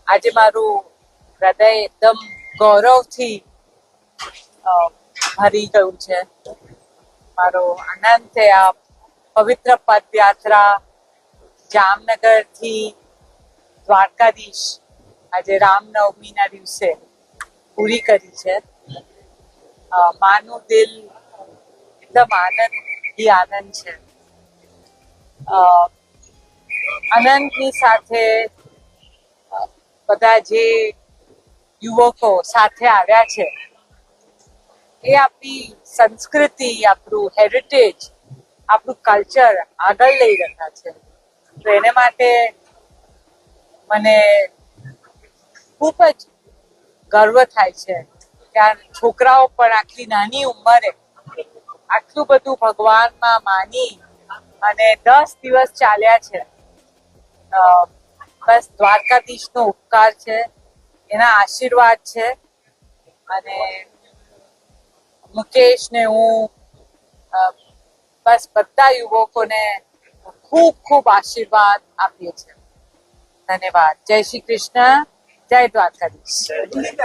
આજે મારું હૃદય એકદમ ગૌરવથી ભરી ગયું છે. મારો આનંદ છે આ પવિત્ર પદયાત્રા જામનગરથી દ્વારકાધીશ આજે રામનવમીના દિવસે પૂરી કરી છે. માનું દિલ એકદમ આનંદ છે. આનંદની સાથે બધા જે યુવકો સાથે આવ્યા છે એ આપણી સંસ્કૃતિ, આપણું હેરિટેજ, આપણું કલ્ચર આગળ લઈ રહ્યા છે. તો એને માટે મને ખૂબ જ ગર્વ થાય છે કે આ છોકરાઓ પણ આટલી નાની ઉંમરે આટલું બધું ભગવાનમાં માની અને 10 દિવસ ચાલ્યા છે. બસ દ્વારકાધીશનો ઉપકાર છે, એના આશીર્વાદ છે. અને મુકેશ ને હું બસ બધા યુવકોને ખૂબ ખૂબ આશીર્વાદ આપીએ છીએ. ધન્યવાદ. જય શ્રી કૃષ્ણ, જય દ્વારકાધીશ.